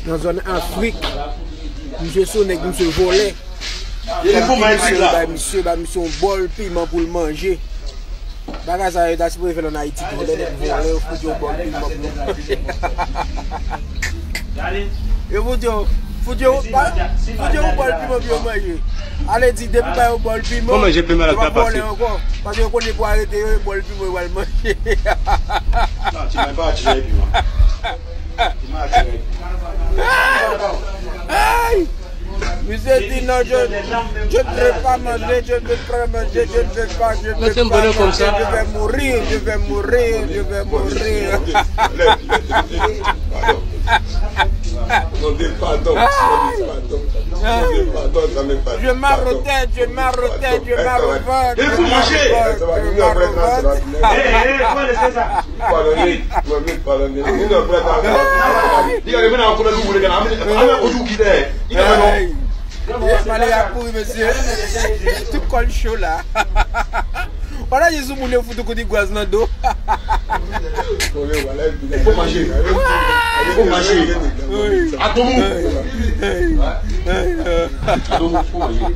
dans zone Afrique, monsieur sonne, monsieur volé. Monsieur un bol piment pour le manger. Bagage ça est pour faire en Haïti pour les voler, faut un bol piment pour manger. Et vous dire, faut un bol piment pour manger. Allez dire depuis pas un bol piment. Comment j'ai piment la passer encore parce que connaît pour arrêter un bol piment pour manger. Non, tu m'as pas attiré piment. Tu m'as attiré. Aïe! Monsieur dit non, je ne vais pas manger, je ne vais pas manger, je ne vais pas, je vais mourir, je vais mourir, je vais mourir. Je m'arrêtais, je m'arrêtais, je m'arrêtais. Il faut manger. Monsieur, tout colle chaud là. Voilà, je suis moulé au foot de gaz dans le dos. Il faut manger. Il faut manger. À ton mou. À ton mou, il faut manger.